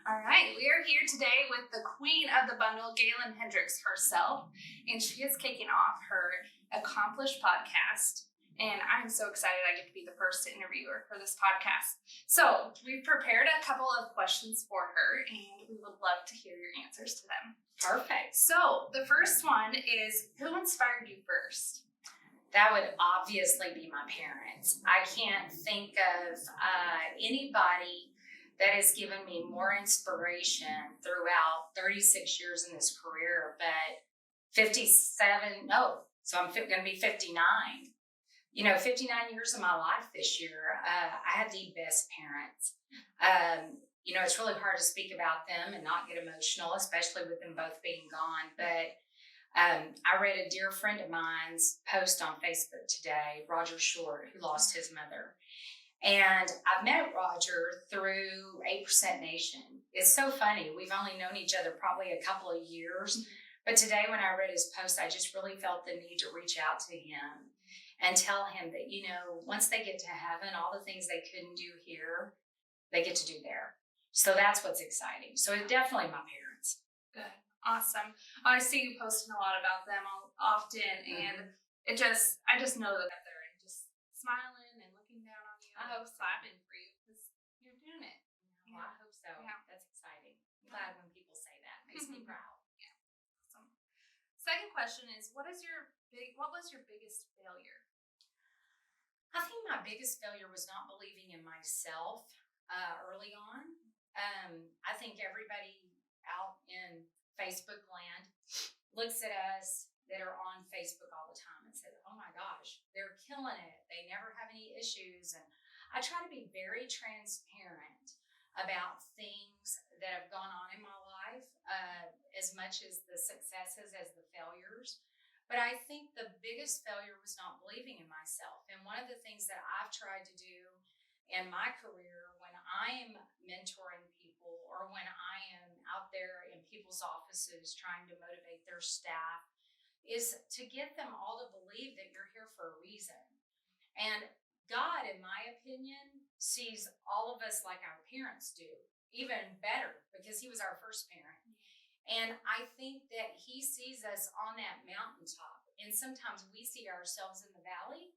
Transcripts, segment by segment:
All right, we are here today with the queen of the bundle, Gaylan Hendricks herself, and she is kicking off her accomplished podcast. And I'm so excited I get to be the first to interview her for this podcast. So we've prepared a couple of questions for her, and we would love to hear your answers to them. Perfect. So the first one is, who inspired you first? That would obviously be my parents. I can't think of anybody that has given me more inspiration throughout 36 years in this career, but so I'm going to be 59. 59 years of my life this year. I had the best parents. It's really hard to speak about them and not get emotional, especially with them both being gone. But I read a dear friend of mine's post on Facebook today, Roger Short, who lost his mother. And I've met Roger through 8% Nation. It's so funny. We've only known each other probably a couple of years. But today when I read his post, I just really felt the need to reach out to him and tell him that, once they get to heaven, all the things they couldn't do here, they get to do there. So that's what's exciting. So it's definitely my parents. Good. Awesome. I see you posting a lot about them often, and I just know that they're just smiling and looking down on you. I hope so. Clapping for you because you're doing it. Well, I hope so. Yeah. That's exciting. I'm glad when people say that. It makes me proud. Yeah. Awesome. Second question is, what was your biggest failure? I think my biggest failure was not believing in myself early on. I think everybody out in Facebook land looks at us that are on Facebook all the time and says, oh my gosh, they're killing it. They never have any issues. And I try to be very transparent about things that have gone on in my life, as much as the successes as the failures. But I think the biggest failure was not believing in myself. And one of the things that I've tried to do in my career when I am mentoring people or when I am out there in people's offices trying to motivate their staff is to get them all to believe that you're here for a reason. And God, in my opinion, sees all of us like our parents do, even better because he was our first parent. And I think that he sees us on that mountaintop. And sometimes we see ourselves in the valley.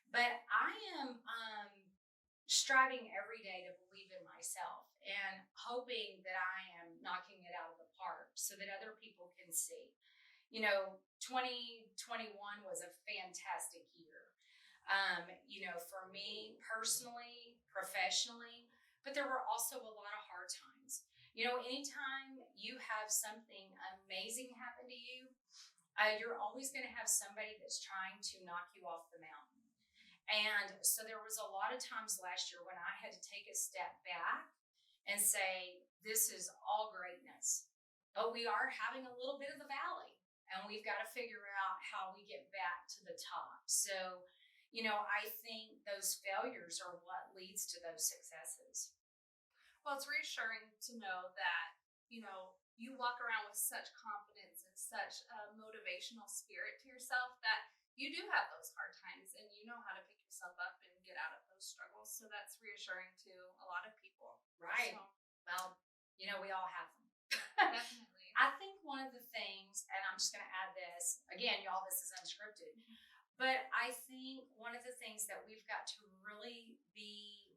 But I am striving every day to believe in myself and hoping that I am knocking it out of the park so that other people can see. 2021 was a fantastic year. For me personally, professionally, but there were also a lot of hard times. Anytime you have something amazing happen to you, you're always going to have somebody that's trying to knock you off the mountain. And so there was a lot of times last year when I had to take a step back and say, this is all greatness, but we are having a little bit of the valley and we've got to figure out how we get back to the top. So, I think those failures are what leads to those successes. Well, it's reassuring to know that, you walk around with such confidence and such a motivational spirit to yourself that you do have those hard times and you know how to pick yourself up and get out of those struggles. So that's reassuring to a lot of people. Right. So, well, we all have them. Definitely. I think one of the things, and I'm just going to add this, again, y'all, this is unscripted, but I think one of the things that we've got to really be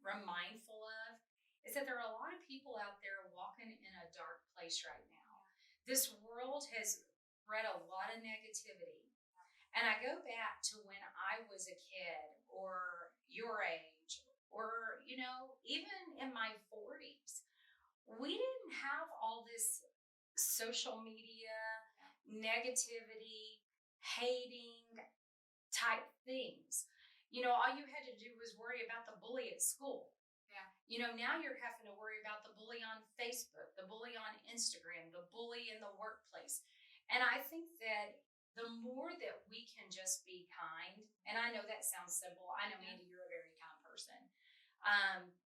mindful of is that there are a lot of people out there walking in a dark place right now. This world has bred a lot of negativity. And I go back to when I was a kid or your age or, even in my 40s, we didn't have all this social media, negativity, hating type things. All you had to do was worry about the bully at school. Now you're having to worry about the bully on Facebook, the bully on Instagram, the bully in the workplace. And I think that the more that we can just be kind, and I know that sounds simple. I know, Andy, you're a very kind person.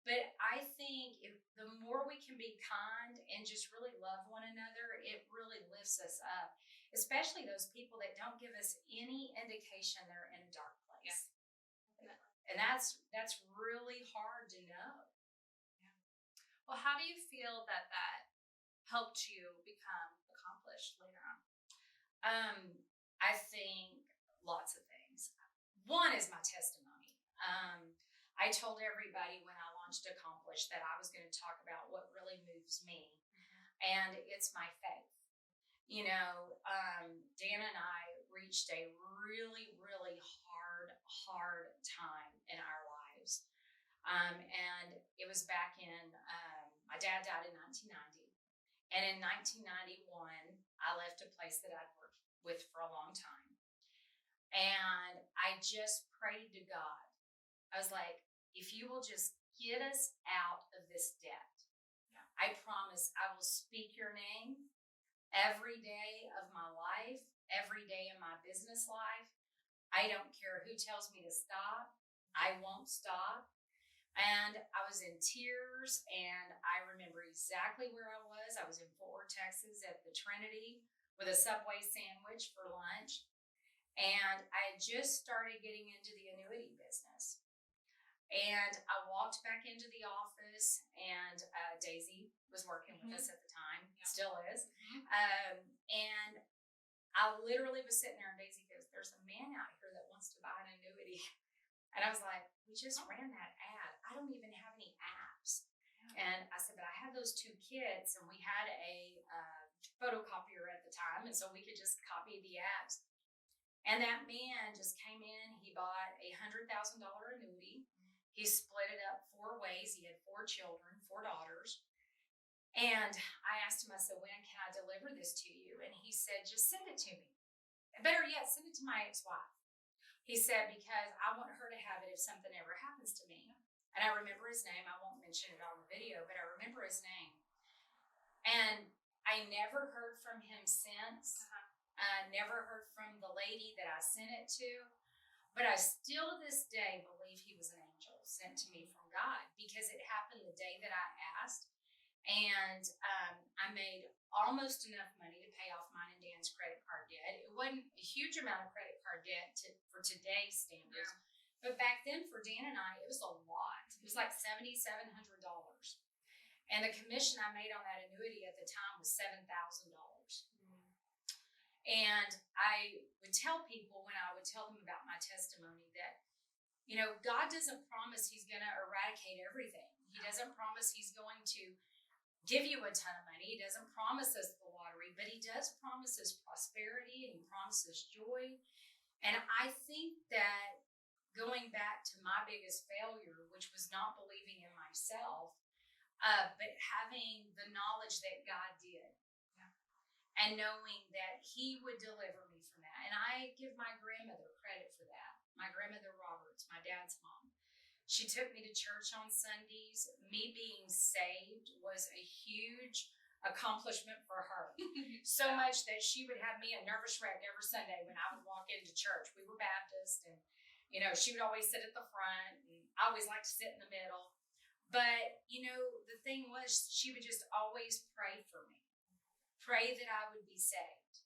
But I think the more we can be kind and just really love one another, it really lifts us up, especially those people that don't give us any indication they're in a dark place. Yeah. And that's really hard to know. Yeah. Well, how how do you feel that helped you become accomplished later on? I think lots of things. One is my testimony. I told everybody when I launched Accomplish that I was going to talk about what really moves me, and it's my faith. You know, Dan and I reached a really, really hard time in our lives. And it was back in, my dad died in 1990. And in 1991, I left a place that I'd worked with for a long time. And I just prayed to God. I was like, if you will just get us out of this debt, I promise I will speak your name every day of my life, every day of my business life. I don't care who tells me to stop. I won't stop. And I was in tears, and I remember exactly where I was. I was in Fort Worth, Texas at the Trinity with a Subway sandwich for lunch. And I had just started getting into the annuity business. And I walked back into the office, and Daisy was working with us at the time, still is. And I literally was sitting there, and Daisy goes, "There's a man out here that wants to buy an annuity." And I was like, "We just ran that ad. I don't even have any apps." And I said, "But I have those 2 kids, and we had a photocopier at the time, and so we could just copy the apps." And that man just came in. He bought a $100,000 annuity. He split it up 4 ways. He had 4 children, 4 daughters. And I asked him, I said, "When can I deliver this to you?" And he said, "Just send it to me. Better yet, send it to my ex-wife." He said, "Because I want her to have it if something ever happens to me." And I remember his name. I won't mention it on the video, but I remember his name. And I never heard from him since. I never heard from the lady that I sent it to. But I still to this day believe he was an angel sent to me from God, because it happened the day that I asked. And I made almost enough money to pay off mine and Dan's credit card debt. It wasn't a huge amount of credit card debt for today's standards. But back then for Dan and I, it was a lot. It was like $7,700. And the commission I made on that annuity at the time was $7,000. And I would tell people, when I would tell them about my testimony, that, you know, God doesn't promise he's going to eradicate everything. He doesn't promise he's going to give you a ton of money. He doesn't promise us the lottery, but he does promise us prosperity, and he promises joy. And I think that going back to my biggest failure, which was not believing in myself, but having the knowledge that God did, and knowing that he would deliver me from that. And I give my grandmother credit for that. My grandmother Roberts, my dad's mom. She took me to church on Sundays. Me being saved was a huge accomplishment for her. So much that she would have me a nervous wreck every Sunday when I would walk into church. We were Baptist, and, you know, she would always sit at the front, and I always liked to sit in the middle. But, you know, the thing was, she would just always pray for me. Pray that I would be saved.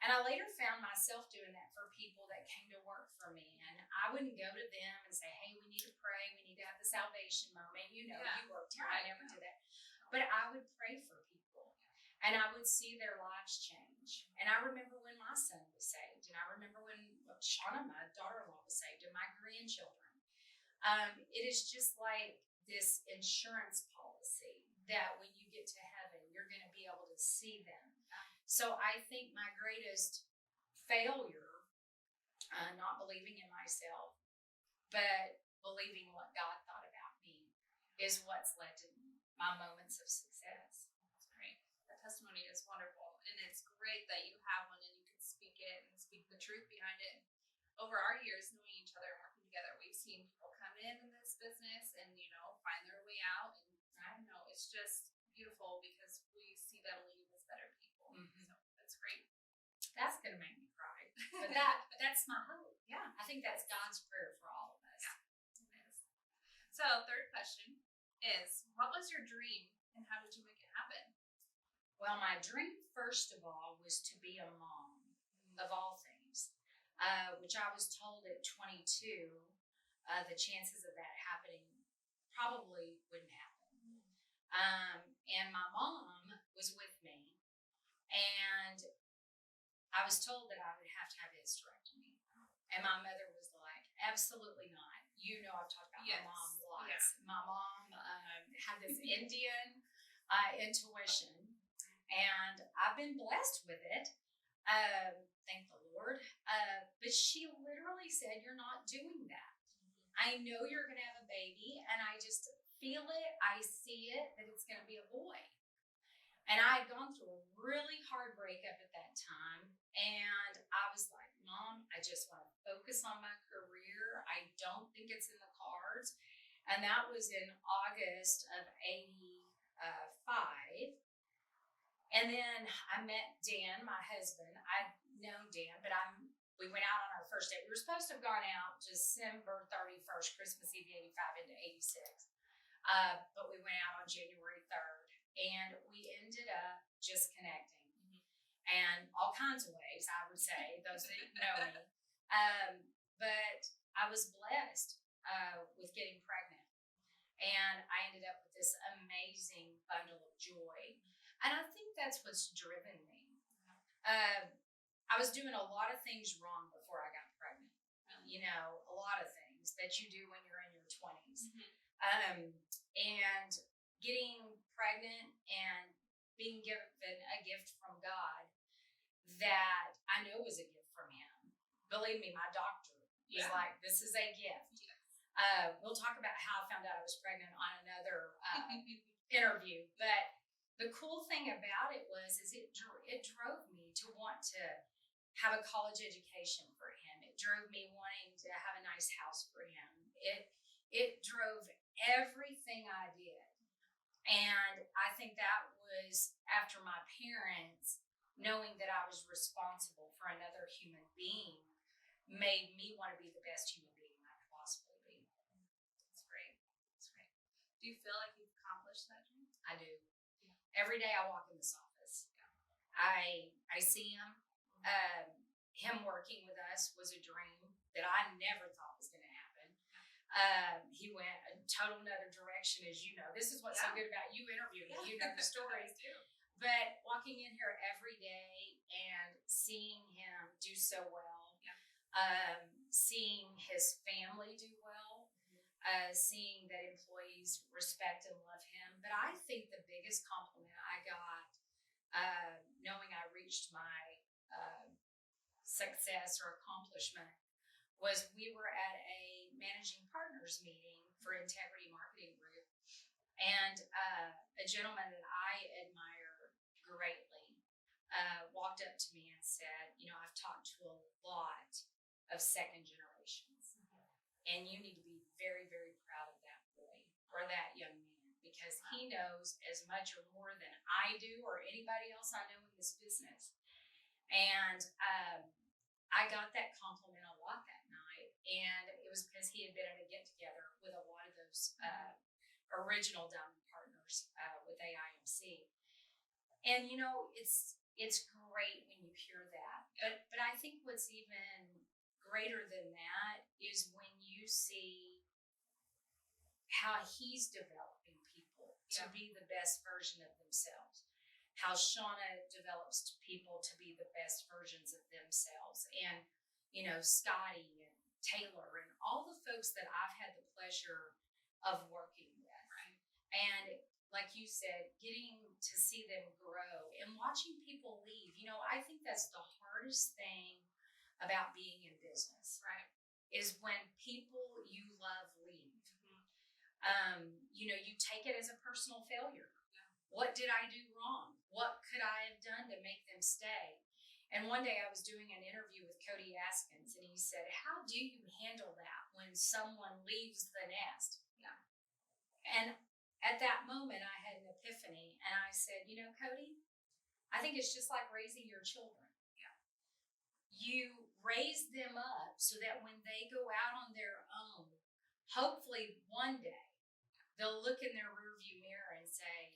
And I later found myself doing that for people that came to work for me. And I wouldn't go to them and say, "Hey, we need to pray. We need to have the salvation moment." You know, you worked here. I never did that. But I would pray for people. And I would see their lives change. And I remember when my son was saved. And I remember when Shauna, my daughter-in-law, was saved. And my grandchildren. It is just like this insurance policy that when you get to heaven, you're going to be able to see them. So I think my greatest failure, not believing in myself, but believing what God thought about me, is what's led to my moments of success. That's great. That testimony is wonderful. And it's great that you have one and you can speak it and speak the truth behind it. Over our years knowing each other and working together, we've seen people come in this business and, you know, find their way out. And I don't know, it's just beautiful because we see them leave as better people. So that's great. That's going to make me cry. But that's my hope. Yeah. I think that's God's prayer for all of us. Yeah, it is. So, third question is, what was your dream and how did you make it happen? Well, my dream, first of all, was to be a mom, of all things, which I was told at 22, the chances of that happening probably wouldn't happen. my mom was with me, and I was told that I would have to have a hysterectomy. And my mother was like, absolutely not. You know, I've talked about my mom lots. Yeah. My mom had this Indian intuition, and I've been blessed with it. Thank the Lord. But she literally said, you're not doing that. I know you're going to have a baby, and I just feel it. I see it, that it's going to be a boy. And I had gone through a really hard breakup at that time. And I was like, Mom, I just want to focus on my career. I don't think it's in the cards. And that was in August of 85. And then I met Dan, my husband. I'd known Dan, but we went out on our first date. We were supposed to have gone out December 31st, Christmas Eve, 85 into 86. But we went out on January 3rd. And we ended up just connecting. And all kinds of ways, I would say, those that know me. But I was blessed with getting pregnant. And I ended up with this amazing bundle of joy. And I think that's what's driven me. I was doing a lot of things wrong before I got pregnant. You know, a lot of things that you do when you're in your 20s. And getting pregnant and being given a gift from God that I know was a gift from Him. Believe me, my doctor was like, this is a gift. We'll talk about how I found out I was pregnant on another interview. But the cool thing about it is it drove me to want to have a college education for him. It drove me wanting to have a nice house for him. It drove everything I did. And I think that was after my parents, knowing that I was responsible for another human being, made me want to be the best human being I could possibly be. That's great. That's great. Do you feel like you've accomplished that dream? I do. Yeah. Every day I walk in this office. Yeah. I see him. Him working with us was a dream that I never thought was going to happen. He went a total another direction, as you know. This is what's so good about you interviewing me. You know the stories. But walking in here every day and seeing him do so well, seeing his family do well, seeing that employees respect and love him. But I think the biggest compliment I got, knowing I reached my success or accomplishment, was we were at a managing partners meeting for Integrity Marketing Group, and a gentleman that I admire greatly walked up to me and said, you know, I've talked to a lot of second generations, and you need to be very, very proud of that boy or that young man, because he knows as much or more than I do or anybody else I know in this business. And I got that compliment a lot that night, and it was because he had been at a get-together with a lot of those original Diamond partners with AIMC. And, you know, it's great when you hear that. But I think what's even greater than that is when you see how he's developing people to be the best version of themselves. How Shauna develops people to be the best versions of themselves. And, you know, Scotty and Taylor and all the folks that I've had the pleasure of working with. Right. And like you said, getting to see them grow and watching people leave. You know, I think that's the hardest thing about being in business, right? Is when people you love leave. You know, you take it as a personal failure. What did I do wrong? What could I have done to make them stay? And one day I was doing an interview with Cody Askins, and he said, how do you handle that when someone leaves the nest? Yeah. And at that moment, I had an epiphany, and I said, you know, Cody, I think it's just like raising your children. Yeah. You raise them up so that when they go out on their own, hopefully one day, they'll look in their rearview mirror and say,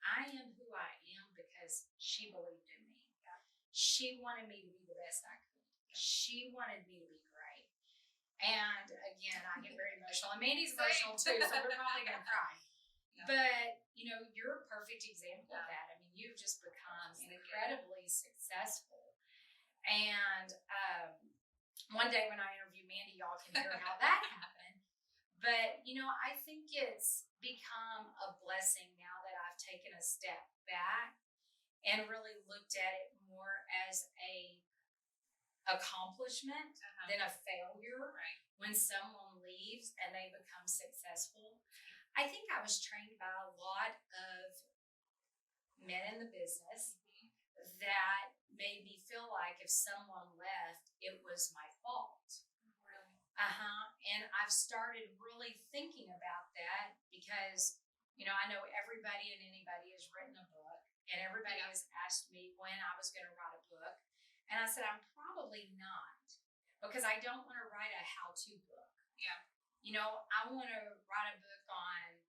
I am who I am because she believed in me. Yeah. She wanted me to be the best I could. She wanted me to be great. And again, I get very emotional. And Mandy's emotional too, so we're probably going to cry. Yeah. But, you know, you're a perfect perfect example of that. I mean, you've just become incredibly successful. And one day when I interview Mandy, y'all can hear how that happened. But, I think it's become a blessing now that I've taken a step back and really looked at it more as a accomplishment than a failure. Right. When someone leaves and they become successful. I think I was trained by a lot of men in the business that made me feel like if someone left, it was my fault. Really? And I've started really thinking about that because, I know everybody and anybody has written a book, and everybody has asked me when I was going to write a book. And I said, I'm probably not, because I don't want to write a how-to book. Yeah. I want to write a book on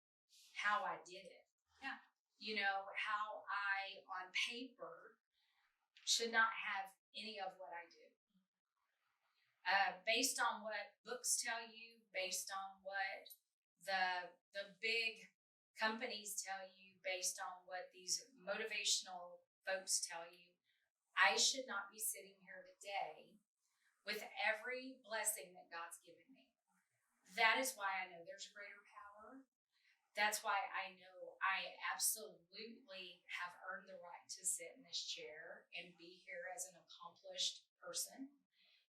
how I did it. Yeah. How I, on paper, should not have any of what I do. Based on what books tell you, based on what the big companies tell you, based on what these motivational folks tell you, I should not be sitting here today with every blessing that God's given me. That is why I know there's greater power. That's why I know I absolutely have earned the right to sit in this chair and be here as an accomplished person,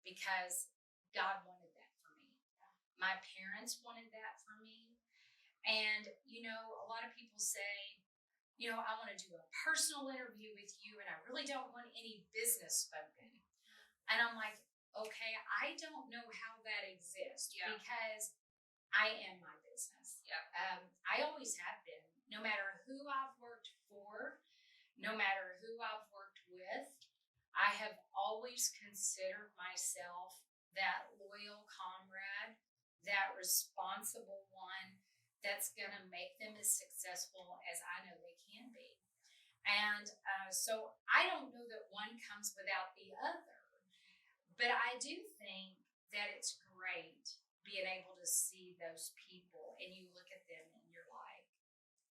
because God wanted that for me. My parents wanted that for me. And, a lot of people say, I want to do a personal interview with you, and I really don't want any business spoken. And I'm like, okay, I don't know how that exists because I am my business. Yeah. I always have been. No matter who I've worked for, no matter who I've worked with, I have always considered myself that loyal comrade, that responsible one that's going to make them as successful as I know they can be. And so I don't know that one comes without the other, but I do think that it's great being able to see those people and you look at them and you're like,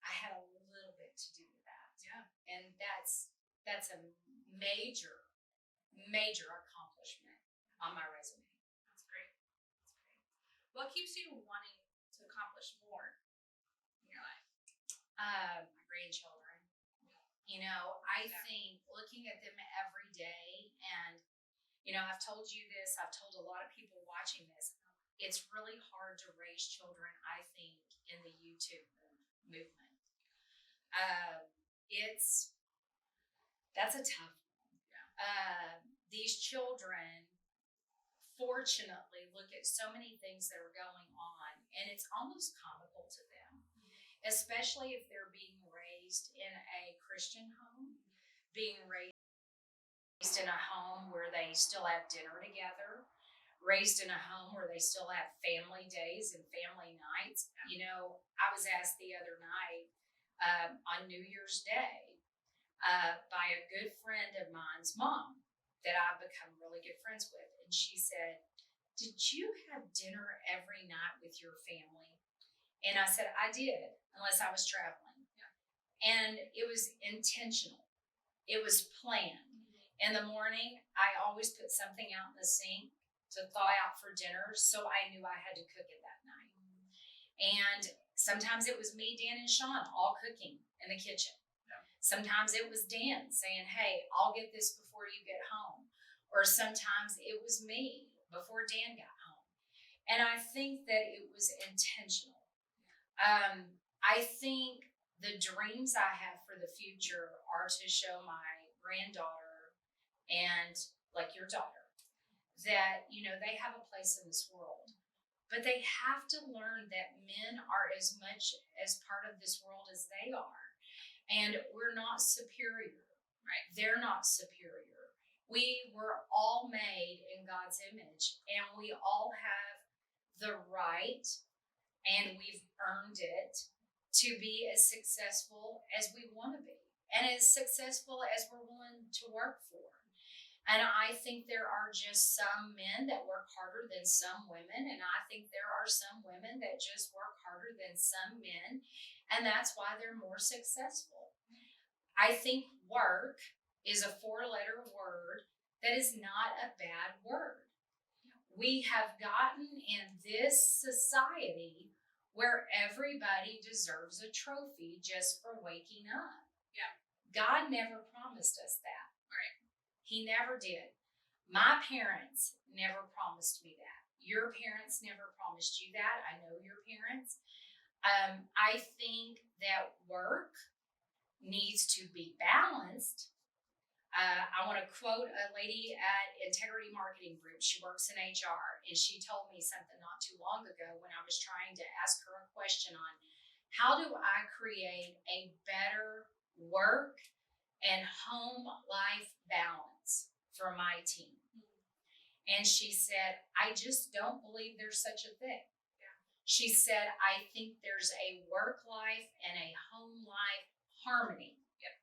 I had a little bit to do with that. Yeah. And that's a major accomplishment on my resume. That's great. What keeps you wanting to accomplish more in your life? My grandchildren. I think looking at them every day, and I've told you this, I've told a lot of people watching this, it's really hard to raise children, I think, in the YouTube movement. That's a tough one. Yeah. These children, fortunately, look at so many things that are going on, and it's almost comical to them, especially if they're being raised in a Christian home, being raised in a home where they still have dinner together, raised in a home where they still have family days and family nights. I was asked the other night on New Year's Day by a good friend of mine's mom that I've become really good friends with. And she said, did you have dinner every night with your family? And I said, I did, unless I was traveling. Yeah. And it was intentional. It was planned. In the morning, I always put something out in the sink to thaw out for dinner, so I knew I had to cook it that night. And sometimes it was me, Dan, and Sean all cooking in the kitchen. Yeah. Sometimes it was Dan saying, hey, I'll get this before you get home. Or sometimes it was me before Dan got home. And I think that it was intentional. I think the dreams I have for the future are to show my granddaughter and like your daughter that, they have a place in this world, but they have to learn that men are as much as part of this world as they are. And we're not superior, right? They're not superior. We were all made in God's image, and we all have the right, and we've earned it, to be as successful as we want to be and as successful as we're willing to work for. And I think there are just some men that work harder than some women, and I think there are some women that just work harder than some men, and that's why they're more successful. I think work is a 4-letter word that is not a bad word. We have gotten in this society where everybody deserves a trophy just for waking up. Yeah. God never promised us that. Right. He never did. My parents never promised me that. Your parents never promised you that. I know your parents. I think that work needs to be balanced. I want to quote a lady at Integrity Marketing Group. She works in HR, and she told me something not too long ago when I was trying to ask her a question on how do I create a better work and home life balance for my team. And she said, I just don't believe there's such a thing. Yeah. She said, I think there's a work life and a home life harmony. Yep.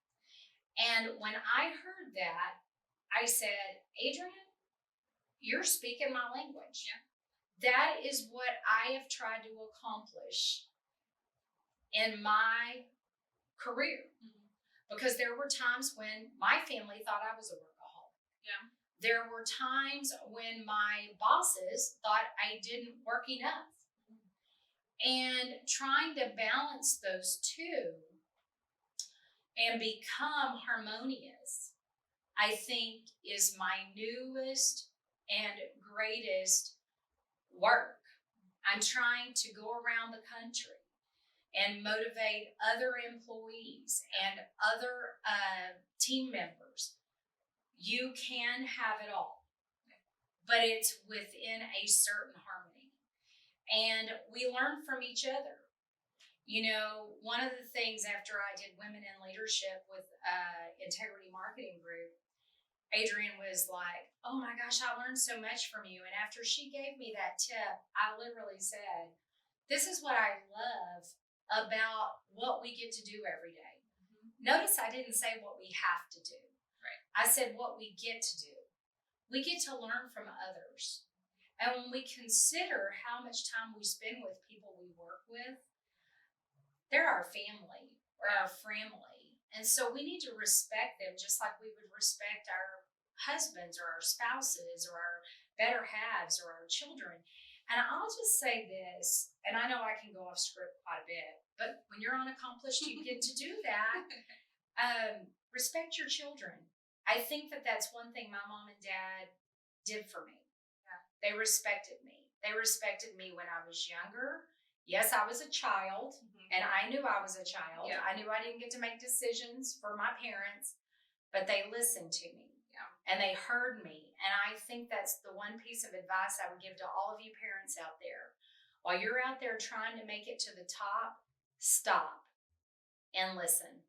And when I heard that, I said, Adrian, you're speaking my language. Yeah. That is what I have tried to accomplish in my career. Mm-hmm. Because there were times when my family thought I was a workaholic. Yeah. There were times when my bosses thought I didn't work enough. And trying to balance those two and become harmonious, I think, is my newest and greatest work. I'm trying to go around the country and motivate other employees and other team members. You can have it all, but it's within a certain harmony. And we learn from each other. You know, one of the things after I did Women in Leadership with Integrity Marketing Group, Adrian was like, oh my gosh, I learned so much from you. And after she gave me that tip, I literally said, this is what I love about what we get to do every day. Mm-hmm. Notice I didn't say what we have to do. Right. I said what we get to do. We get to learn from others. And when we consider how much time we spend with people we work with, they're our family or our family. And so we need to respect them just like we would respect our husbands or our spouses or our better halves or our children. And I'll just say this, and I know I can go off script quite a bit, but when you're unaccomplished, you get to do that. Respect your children. I think that that's one thing my mom and dad did for me. Yeah. They respected me. They respected me when I was younger. Yes, I was a child, and I knew I was a child. Yeah. I knew I didn't get to make decisions for my parents, but they listened to me. Yeah. And they heard me. And I think that's the one piece of advice I would give to all of you parents out there. While you're out there trying to make it to the top, stop and listen.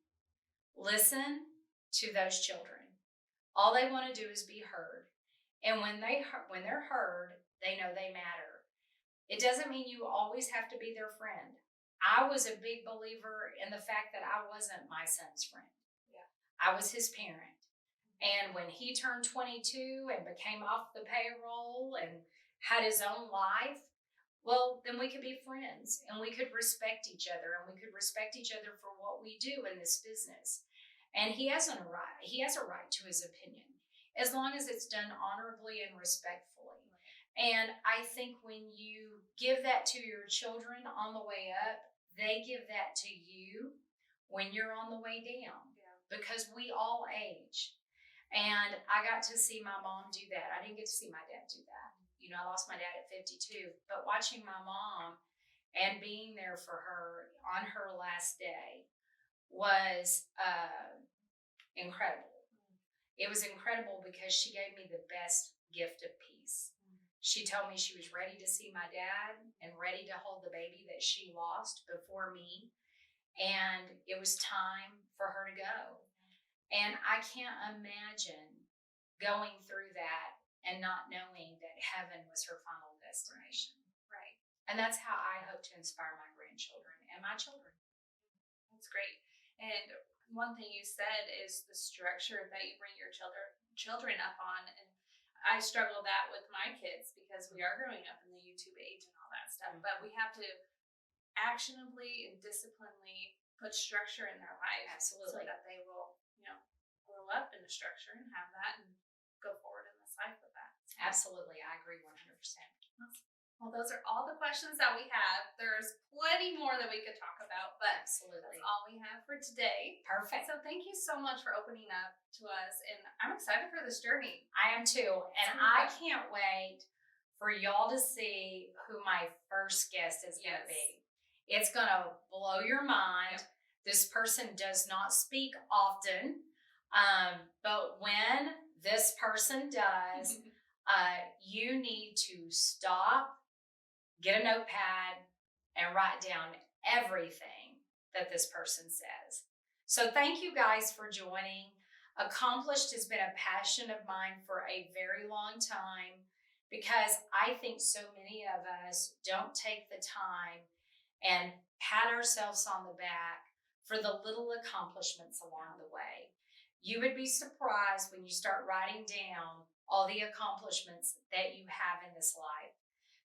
Listen to those children. All they want to do is be heard. And when they're heard, they know they matter. It doesn't mean you always have to be their friend. I was a big believer in the fact that I wasn't my son's friend. Yeah. I was his parent. And when he turned 22 and became off the payroll and had his own life, well, then we could be friends and we could respect each other and we could respect each other for what we do in this business. And he has a right to his opinion, as long as it's done honorably and respectfully. And I think when you give that to your children on the way up, they give that to you when you're on the way down. Yeah. Because we all age. And I got to see my mom do that. I didn't get to see my dad do that. You know, I lost my dad at 52. But watching my mom and being there for her on her last day was incredible. It was incredible because she gave me the best gift of peace. She told me she was ready to see my dad and ready to hold the baby that she lost before me. And it was time for her to go. And I can't imagine going through that and not knowing that heaven was her final destination. Right. And that's how I hope to inspire my grandchildren and my children. That's great. And one thing you said is the structure that you bring your children up on. And I struggle that with my kids because we are growing up in the YouTube age and all that stuff. But we have to actionably and disciplinedly put structure in their life. Absolutely. So that they will, grow up in the structure and have that and go forward in this life with that. Absolutely. I agree 100%. Well, those are all the questions that we have. There's plenty more that we could talk about, but Absolutely. that's all we have for today. Perfect. So thank you so much for opening up to us, and I'm excited for this journey. I am too, and I can't wait for y'all to see who my first guest is going to be. It's going to blow your mind. Yep. This person does not speak often, but when this person does, you need to stop, get a notepad, and write down everything that this person says. So thank you guys for joining. Accomplished has been a passion of mine for a very long time because I think so many of us don't take the time and pat ourselves on the back for the little accomplishments along the way. You would be surprised when you start writing down all the accomplishments that you have in this life.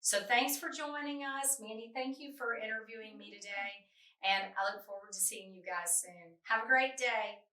So thanks for joining us. Mandy, thank you for interviewing me today. And I look forward to seeing you guys soon. Have a great day.